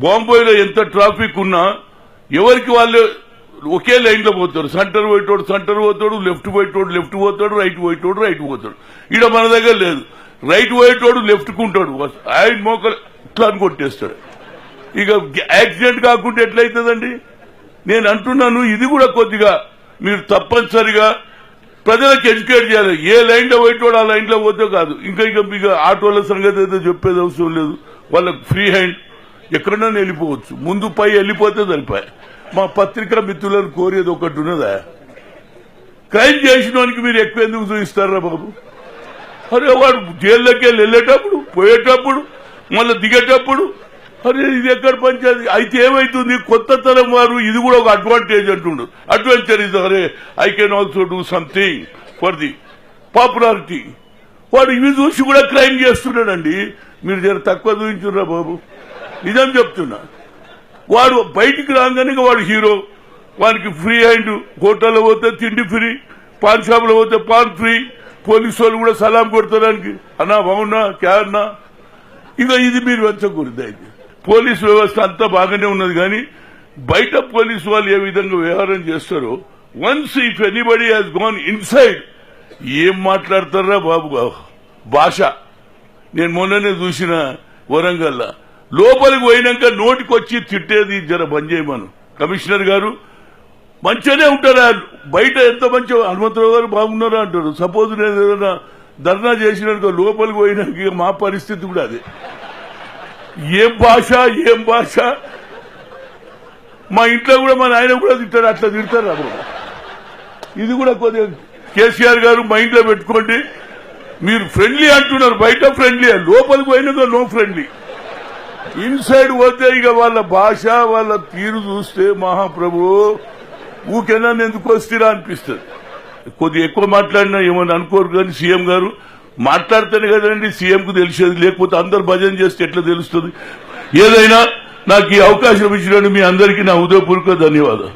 బాంబేలో ఎంత ట్రాఫిక్ ఉన్నా ఎవరికి వాళ్ళు ఒకే లైన్ లో పోతారు. సెంటర్ పోయేటోడు సెంటర్ పోతాడు, లెఫ్ట్ పోయేటోడు లెఫ్ట్ పోతాడు, రైట్ పోయేటోడు రైట్ పోతాడు. ఈడ మన దగ్గర లేదు. రైట్ పోయేటోడు లెఫ్ట్ కుంటాడు, ఆయన మోకలు ఇట్లా అని కొట్టేస్తాడు. ఇక యాక్సిడెంట్ కాకుండా ఎట్లయితుందండి? నేను అంటున్నాను, ఇది కూడా కొద్దిగా మీరు తప్పనిసరిగా ప్రజలకు ఎడ్యుకేట్ చేయాలి. ఏ లైన్ లో పోయేటోడు ఆ లైన్ లో పోతే కాదు. ఇంకా ఆటోల సంగతి అయితే చెప్పేది అవసరం లేదు. వాళ్ళకు ఫ్రీ హ్యాండ్ ఎక్కడన్నా వెళ్ళిపోవచ్చు. ముందు పై వెళ్ళిపోతే సరిపోయి. మా పత్రికా మిత్రులను కోరేది ఒకటి ఉన్నదా, క్రైమ్ చేసిన వానికి మీరు ఎక్కువ ఎందుకు చూపిస్తారా బాబు? అరే వాడు జైల్లోకి వెళ్ళేటప్పుడు పోయేటప్పుడు మళ్ళీ దిగేటప్పుడు అరే ఇది ఎక్కడ పంచాది? అయితే ఏమైతుంది, కొత్త తరం వారు ఇది కూడా ఒక అడ్వాంటేజ్ అంటుండ్రు. అడ్వెంచర్ ఇస్ అరే I can also do something for the popularity. వాడు ఇవి చూసి కూడా క్రైమ్ చేస్తున్నాడండి. మీరు జర తక్కువ చూపించురా బాబు, నిజం చెప్తున్నా. వాడు బయటికి రాగానే వాడు హీరో, వానికి ఫ్రీ హ్యాండ్. హోటల్లో పోతే తిండి ఫ్రీ, పాన్ షాప్ లో పోతే పాన్ ఫ్రీ. పోలీసు వాళ్ళు కూడా సలాం కొడతాడానికి, అన్నా బాగున్నా క్యా అన్నా. ఇక ఇది మీరు వెంచకూడదు. అయితే పోలీసు వ్యవస్థ అంతా బాగానే ఉన్నది, కానీ బయట పోలీసు వాళ్ళు ఏ విధంగా వ్యవహారం చేస్తారో, once if anybody has gone inside, ఏం మాట్లాడతారా బాబు భాష. నేను మొన్ననే చూసిన వరంగల్లా, లోపలికి పోయినాక నోటికొచ్చి తిట్టేది జర బంద్ చేయమను. కమిషనర్ గారు మంచిగానే ఉంటారా, బయట ఎంత మంచిగా హనుమంతరావు గారు బాగున్నారా అంటారు. సపోజ్ నేను ఏదైనా ధర్నా చేసినాక లోపలికి పోయినాక మా పరిస్థితి కూడా అదే. ఏం భాష ఏం భాష. మా ఇంట్లో కూడా మా నాయన కూడా తింటారు, అట్లా తిడతారు. అప్పుడు ఇది కూడా కొద్దిగా కేసీఆర్ గారు మైండ్ లో పెట్టుకోండి. మీరు ఫ్రెండ్లీ అంటున్నారు, బయట ఫ్రెండ్లీ, లోపలికి పోయినాక నో ఫ్రెండ్లీ. ఇన్సైడ్ పోతే ఇక వాళ్ళ భాష వాళ్ళ తీరు చూస్తే మహాప్రభు ఊకేనా ఎందుకు వస్తారా అనిపిస్తుంది. కొద్దిగా ఎక్కువ మాట్లాడినా ఏమని అనుకోరు, కానీ సీఎం గారు మాట్లాడితేనే కదండి సీఎంకు తెలిసేది, లేకపోతే అందరు భజన చేస్తే ఎట్లా తెలుస్తుంది. ఏదైనా నాకు ఈ అవకాశం ఇచ్చినట్టు మీ అందరికీ నా హృదయపూర్వక ధన్యవాదాలు.